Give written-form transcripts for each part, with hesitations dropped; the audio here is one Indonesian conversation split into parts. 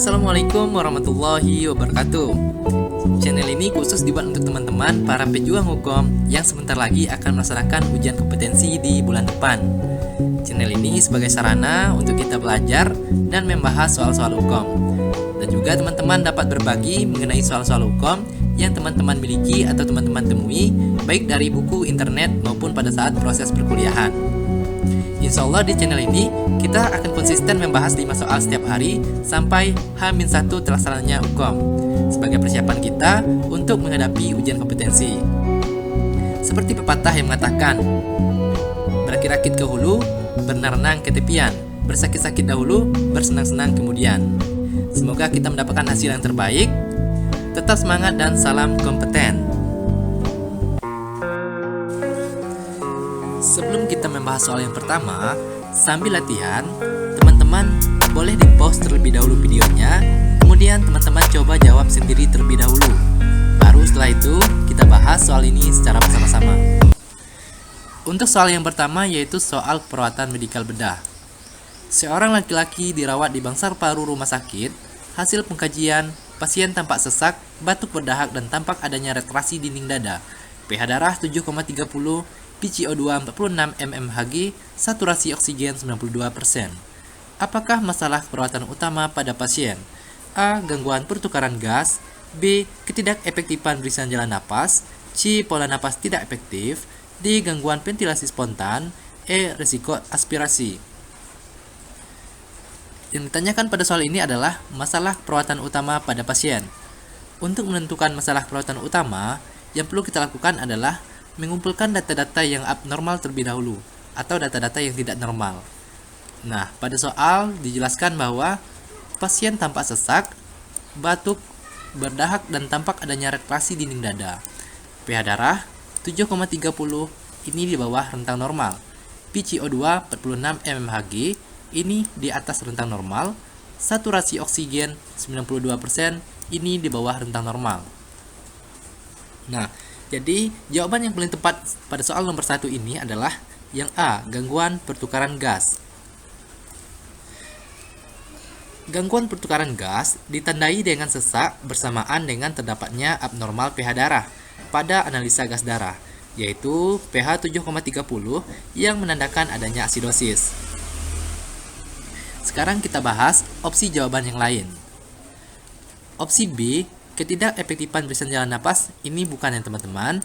Assalamualaikum warahmatullahi wabarakatuh. Channel ini khusus dibuat untuk teman-teman para pejuang hukum yang sebentar lagi akan melaksanakan ujian kompetensi di bulan depan. Channel ini sebagai sarana untuk kita belajar dan membahas soal-soal hukum. Dan juga teman-teman dapat berbagi mengenai soal-soal hukum yang teman-teman miliki atau teman-teman temui, baik dari buku, internet, maupun pada saat proses perkuliahan. Insya Allah di channel ini kita akan konsisten membahas 5 soal setiap hari sampai H-1 terlaksananya hukum sebagai persiapan kita untuk menghadapi ujian kompetensi. Seperti pepatah yang mengatakan, berakit-rakit ke hulu, berenang-renang ke tepian, bersakit-sakit dahulu, bersenang-senang kemudian. Semoga kita mendapatkan hasil yang terbaik. Tetap semangat dan salam kompeten. Sebelum kita membahas soal yang pertama, sambil latihan, teman-teman boleh di-pause terlebih dahulu videonya, kemudian teman-teman coba jawab sendiri terlebih dahulu. Baru setelah itu, kita bahas soal ini secara bersama-sama. Untuk soal yang pertama yaitu soal perawatan medikal bedah. Seorang laki-laki dirawat di bangsal paru rumah sakit. Hasil pengkajian, pasien tampak sesak, batuk berdahak dan tampak adanya retraksi dinding dada. pH darah 7,30, PCO2 46 mmHg, saturasi oksigen 92%. Apakah masalah perawatan utama pada pasien? A. Gangguan pertukaran gas. B. Ketidakefektifan barisan jalan napas. C. Pola napas tidak efektif. D. Gangguan ventilasi spontan. E. Risiko aspirasi. Yang ditanyakan pada soal ini adalah masalah perawatan utama pada pasien. Untuk menentukan masalah perawatan utama, yang perlu kita lakukan adalah mengumpulkan data-data yang abnormal terlebih dahulu atau data-data yang tidak normal. Nah, pada soal dijelaskan bahwa pasien tampak sesak, batuk, berdahak dan tampak adanya retraksi dinding dada. pH darah 7,30 ini di bawah rentang normal. PCO2 46 mmHg ini di atas rentang normal. Saturasi oksigen 92% ini di bawah rentang normal. Nah, jadi jawaban yang paling tepat pada soal nomor 1 ini adalah yang A, gangguan pertukaran gas. Gangguan pertukaran gas ditandai dengan sesak bersamaan dengan terdapatnya abnormal pH darah pada analisa gas darah, yaitu pH 7,30 yang menandakan adanya asidosis. Sekarang kita bahas opsi jawaban yang lain. Opsi B, ketidakefektifan barisan jalan napas ini bukan ya teman-teman,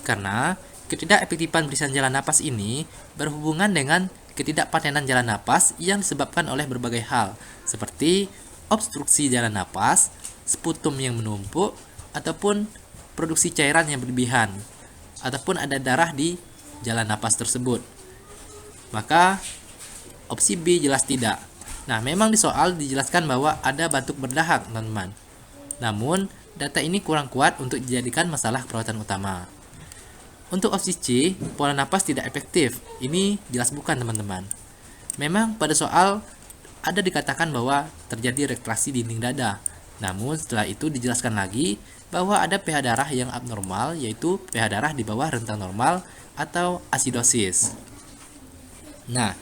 karena ketidakefektifan barisan jalan napas ini berhubungan dengan ketidakpatenan jalan napas yang disebabkan oleh berbagai hal, seperti obstruksi jalan napas, sputum yang menumpuk, ataupun produksi cairan yang berlebihan, ataupun ada darah di jalan napas tersebut. Maka opsi B jelas tidak. Nah, memang di soal dijelaskan bahwa ada batuk berdahak, teman-teman. Namun, data ini kurang kuat untuk dijadikan masalah perawatan utama. Untuk opsi C, pola napas tidak efektif. Ini jelas bukan, teman-teman. Memang pada soal ada dikatakan bahwa terjadi retraksi dinding dada. Namun, setelah itu dijelaskan lagi bahwa ada pH darah yang abnormal, yaitu pH darah di bawah rentang normal atau asidosis. Nah,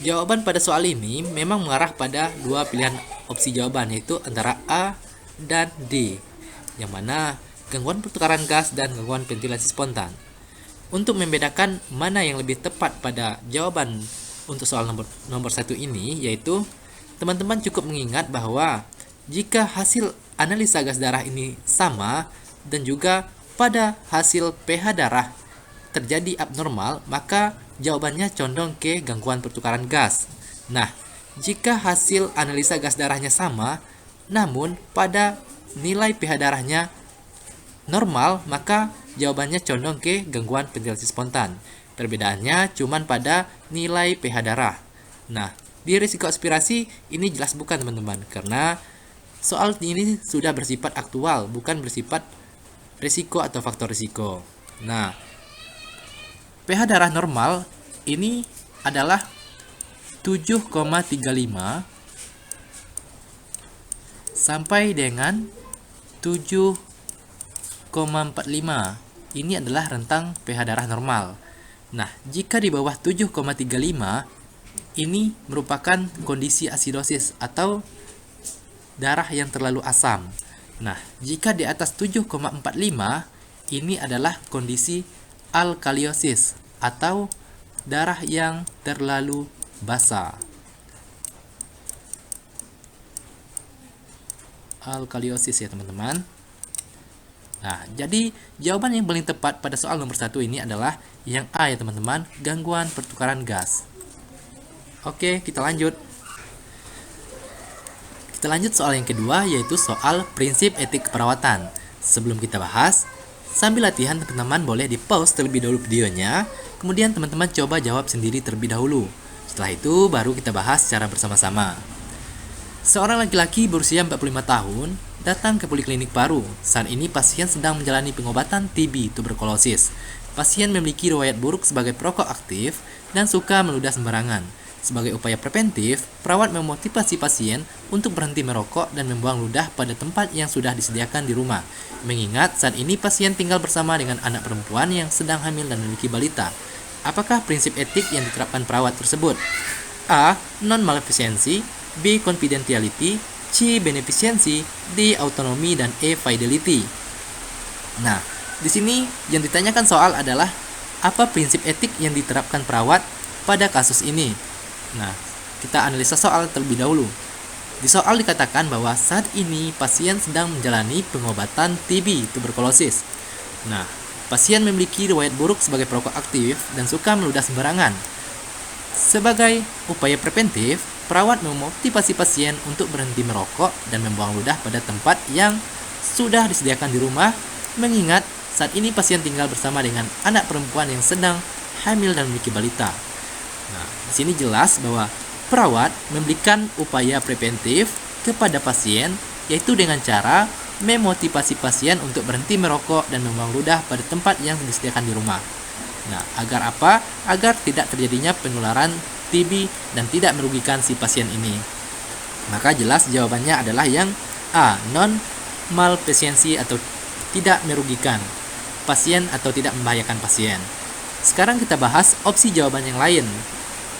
jawaban pada soal ini memang mengarah pada dua pilihan opsi jawaban, yaitu antara A dan D, yang mana gangguan pertukaran gas dan gangguan ventilasi spontan. Untuk membedakan mana yang lebih tepat pada jawaban untuk soal nomor 1 ini, yaitu teman-teman cukup mengingat bahwa jika hasil analisa gas darah ini sama dan juga pada hasil pH darah terjadi abnormal, maka jawabannya condong ke gangguan pertukaran gas. Nah, jika hasil analisa gas darahnya sama, namun pada nilai pH darahnya normal, maka jawabannya condong ke gangguan ventilasi spontan. Perbedaannya cuma pada nilai pH darah. Nah, di risiko aspirasi ini jelas bukan, teman-teman, karena soal ini sudah bersifat aktual, bukan bersifat risiko atau faktor risiko. Nah, pH darah normal ini adalah 7,35 sampai dengan 7,45. Ini adalah rentang pH darah normal. Nah, jika di bawah 7,35, ini merupakan kondisi asidosis atau darah yang terlalu asam. Nah, jika di atas 7,45, ini adalah kondisi alkaliosis atau darah yang terlalu basa. Alkaliosis ya teman-teman. Nah, jadi jawaban yang paling tepat pada soal nomor 1 ini adalah yang A ya teman-teman, gangguan pertukaran gas. Oke, kita lanjut. Kita lanjut soal yang kedua, yaitu soal prinsip etik keperawatan. Sebelum kita bahas, sambil latihan teman-teman boleh di-pause terlebih dahulu videonya, kemudian teman-teman coba jawab sendiri terlebih dahulu. Setelah itu baru kita bahas secara bersama-sama. Seorang laki-laki berusia 45 tahun datang ke poliklinik baru. Saat ini pasien sedang menjalani pengobatan TB tuberkulosis. Pasien memiliki riwayat buruk sebagai perokok aktif dan suka meludah sembarangan. Sebagai upaya preventif, perawat memotivasi pasien untuk berhenti merokok dan membuang ludah pada tempat yang sudah disediakan di rumah. Mengingat saat ini pasien tinggal bersama dengan anak perempuan yang sedang hamil dan memiliki balita. Apakah prinsip etik yang diterapkan perawat tersebut? A. Non-maleficence, B. Confidentiality, C. Beneficence, D. Autonomy, dan E. Fidelity. Nah, di sini yang ditanyakan soal adalah apa prinsip etik yang diterapkan perawat pada kasus ini. Nah, kita analisa soal terlebih dahulu. Di soal dikatakan bahwa saat ini pasien sedang menjalani pengobatan TB tuberkulosis. Nah, pasien memiliki riwayat buruk sebagai perokok aktif dan suka meludah sembarangan. Sebagai upaya preventif, perawat memotivasi pasien untuk berhenti merokok dan membuang ludah pada tempat yang sudah disediakan di rumah, mengingat saat ini pasien tinggal bersama dengan anak perempuan yang sedang hamil dan memiliki balita. Nah, di sini jelas bahwa perawat memberikan upaya preventif kepada pasien, yaitu dengan cara memotivasi pasien untuk berhenti merokok dan membuang ludah pada tempat yang disediakan di rumah. Nah, agar apa? Agar tidak terjadinya penularan TB dan tidak merugikan si pasien ini. Maka jelas jawabannya adalah yang A, non-malfeasance atau tidak merugikan pasien atau tidak membahayakan pasien. Sekarang kita bahas opsi jawaban yang lain.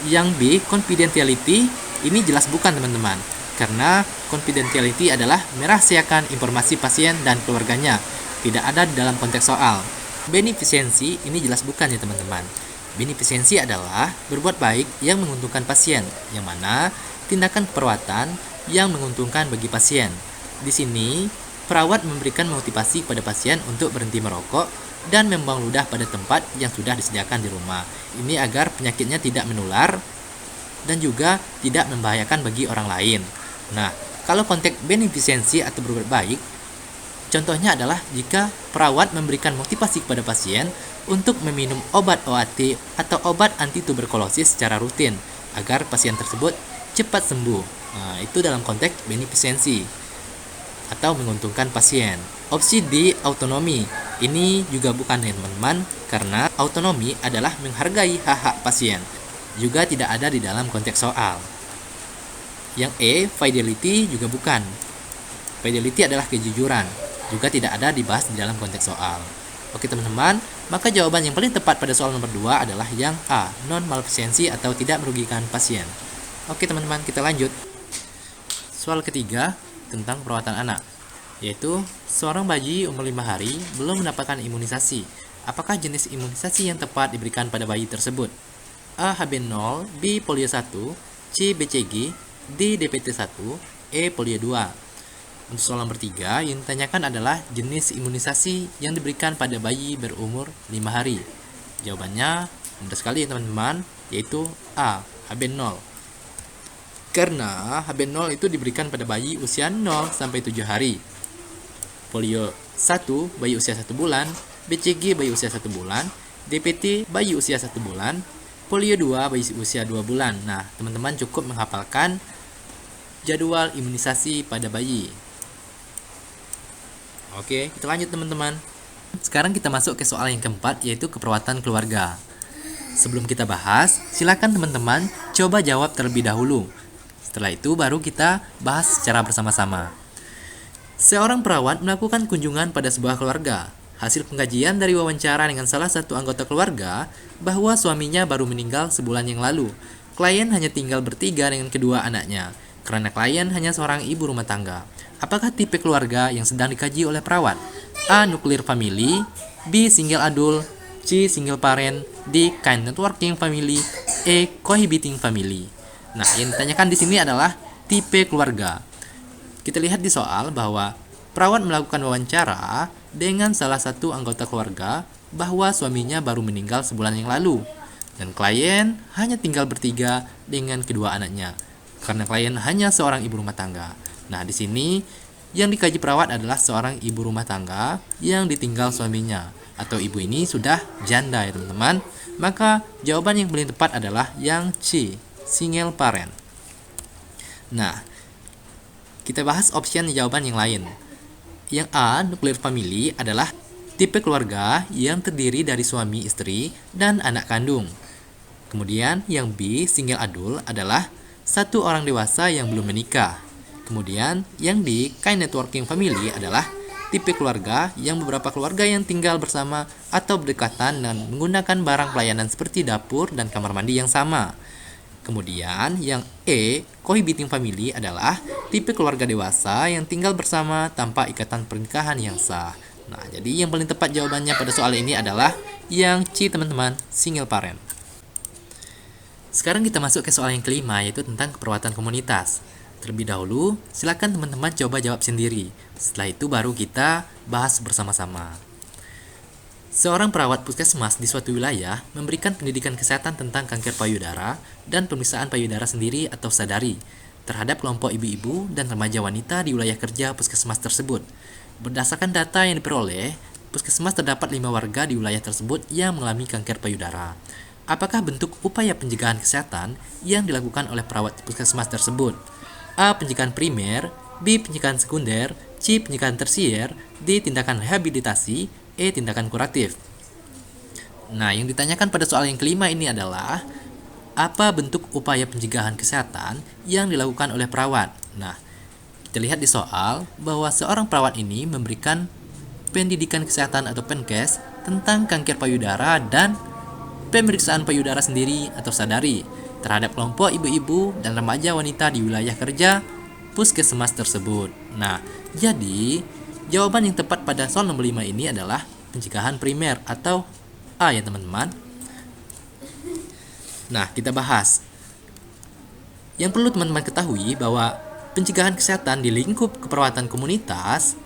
Yang B, confidentiality, ini jelas bukan teman-teman. Karena confidentiality adalah merahasiakan informasi pasien dan keluarganya. Tidak ada di dalam konteks soal. Beneficence, ini jelas bukan ya teman-teman. Beneficence adalah berbuat baik yang menguntungkan pasien, yang mana tindakan keperawatan yang menguntungkan bagi pasien. Di sini, perawat memberikan motivasi pada pasien untuk berhenti merokok dan membuang ludah pada tempat yang sudah disediakan di rumah. Ini agar penyakitnya tidak menular dan juga tidak membahayakan bagi orang lain. Nah, kalau konteks beneficence atau berbuat baik, contohnya adalah jika perawat memberikan motivasi kepada pasien untuk meminum obat OAT atau obat anti tuberkulosis secara rutin agar pasien tersebut cepat sembuh. Nah, itu dalam konteks beneficence atau menguntungkan pasien. Opsi D, autonomi. Ini juga bukan ya teman-teman, karena autonomi adalah menghargai hak-hak pasien. Juga tidak ada di dalam konteks soal. Yang E, fidelity, juga bukan. Fidelity adalah kejujuran, juga tidak ada dibahas di dalam konteks soal. Oke teman-teman, maka jawaban yang paling tepat pada soal nomor 2 adalah yang A, non-malfeasance atau tidak merugikan pasien. Oke teman-teman, kita lanjut. Soal ketiga tentang perawatan anak, yaitu seorang bayi umur 5 hari belum mendapatkan imunisasi. Apakah jenis imunisasi yang tepat diberikan pada bayi tersebut? A. HB0, B. polio 1, C. BCG, D. DPT1, E. polio 2. Untuk soal nomor 3, yang ditanyakan adalah jenis imunisasi yang diberikan pada bayi berumur 5 hari. Jawabannya mudah sekali ya teman-teman, yaitu A. HB0. Karena HB0 itu diberikan pada bayi usia 0 sampai 7 hari. Polio 1 bayi usia 1 bulan, BCG bayi usia 1 bulan, DPT bayi usia 1 bulan, polio 2 bayi usia 2 bulan. Nah, teman-teman cukup menghafalkan jadwal imunisasi pada bayi. Oke, kita lanjut teman-teman. Sekarang kita masuk ke soal yang keempat, yaitu keperawatan keluarga. Sebelum kita bahas, silakan teman-teman coba jawab terlebih dahulu. Setelah itu baru kita bahas secara bersama-sama. Seorang perawat melakukan kunjungan pada sebuah keluarga. Hasil pengkajian dari wawancara dengan salah satu anggota keluarga bahwa suaminya baru meninggal sebulan yang lalu. Klien hanya tinggal bertiga dengan kedua anaknya. karena klien hanya seorang ibu rumah tangga. Apakah tipe keluarga yang sedang dikaji oleh perawat? A. Nuclear family, B. Single adult, C. Single parent, D. Kind networking family, E. Cohabiting family. Nah, yang ditanyakan di sini adalah tipe keluarga. Kita lihat di soal bahwa perawat melakukan wawancara dengan salah satu anggota keluarga bahwa suaminya baru meninggal sebulan yang lalu. Dan klien hanya tinggal bertiga dengan kedua anaknya, karena klien hanya seorang ibu rumah tangga. Nah, di sini yang dikaji perawat adalah seorang ibu rumah tangga yang ditinggal suaminya, atau ibu ini sudah janda ya teman-teman. Maka jawaban yang paling tepat adalah yang C, single parent. Nah, kita bahas option jawaban yang lain. Yang A, nuclear family adalah tipe keluarga yang terdiri dari suami, istri, dan anak kandung. Kemudian yang B, single adult adalah satu orang dewasa yang belum menikah. Kemudian yang D, kind networking family adalah tipe keluarga yang beberapa keluarga yang tinggal bersama atau berdekatan dan menggunakan barang pelayanan seperti dapur dan kamar mandi yang sama. Kemudian yang E, cohabiting family adalah tipe keluarga dewasa yang tinggal bersama tanpa ikatan pernikahan yang sah. Nah, jadi yang paling tepat jawabannya pada soal ini adalah yang C teman-teman, single parent. Sekarang kita masuk ke soal yang kelima, yaitu tentang keperawatan komunitas. Terlebih dahulu, silakan teman-teman coba jawab sendiri. Setelah itu baru kita bahas bersama-sama. Seorang perawat puskesmas di suatu wilayah memberikan pendidikan kesehatan tentang kanker payudara dan pemeriksaan payudara sendiri atau sadari terhadap kelompok ibu-ibu dan remaja wanita di wilayah kerja puskesmas tersebut. Berdasarkan data yang diperoleh, puskesmas terdapat 5 warga di wilayah tersebut yang mengalami kanker payudara. Apakah bentuk upaya pencegahan kesehatan yang dilakukan oleh perawat puskesmas tersebut? A. Pencegahan primer, B. Pencegahan sekunder, C. Pencegahan tersier, D. Tindakan rehabilitasi, E. Tindakan kuratif. Nah, yang ditanyakan pada soal yang kelima ini adalah apa bentuk upaya pencegahan kesehatan yang dilakukan oleh perawat? Nah, kita lihat di soal bahwa seorang perawat ini memberikan pendidikan kesehatan atau penkes tentang kanker payudara dan pemeriksaan payudara sendiri atau sadari terhadap kelompok ibu-ibu dan remaja wanita di wilayah kerja puskesmas tersebut. Nah, jadi jawaban yang tepat pada soal nomor 5 ini adalah pencegahan primer atau A ya teman-teman. Nah, kita bahas. Yang perlu teman-teman ketahui bahwa pencegahan kesehatan di lingkup keperawatan komunitas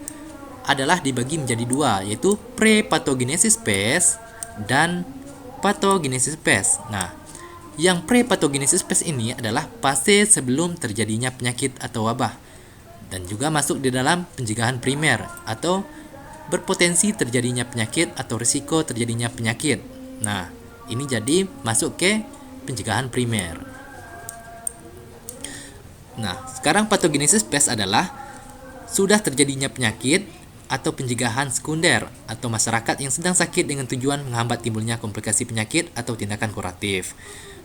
adalah dibagi menjadi dua, yaitu pre-pathogenesis phase dan pathogenesis phase. Nah, yang pre-pathogenesis phase ini adalah fase sebelum terjadinya penyakit atau wabah dan juga masuk di dalam pencegahan primer atau berpotensi terjadinya penyakit atau risiko terjadinya penyakit. Nah, ini jadi masuk ke pencegahan primer. Nah, sekarang pathogenesis phase adalah sudah terjadinya penyakit atau pencegahan sekunder atau masyarakat yang sedang sakit dengan tujuan menghambat timbulnya komplikasi penyakit atau tindakan kuratif.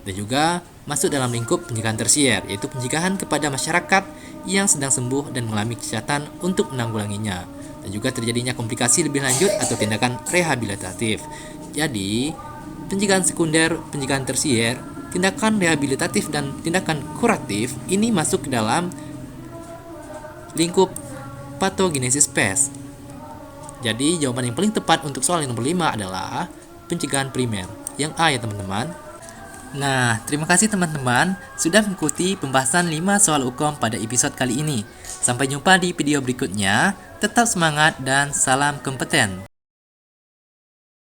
Dan juga masuk dalam lingkup pencegahan tersier, yaitu pencegahan kepada masyarakat yang sedang sembuh dan mengalami kesehatan untuk menanggulanginya. Dan juga terjadinya komplikasi lebih lanjut atau tindakan rehabilitatif. Jadi, pencegahan sekunder, pencegahan tersier, tindakan rehabilitatif dan tindakan kuratif ini masuk ke dalam lingkup pathogenesis phase. Jadi jawaban yang paling tepat untuk soal yang nomor 5 adalah pencegahan primer, yang A ya teman-teman. Nah, terima kasih teman-teman sudah mengikuti pembahasan 5 soal UKOM pada episode kali ini. Sampai jumpa di video berikutnya. Tetap semangat dan salam kompeten.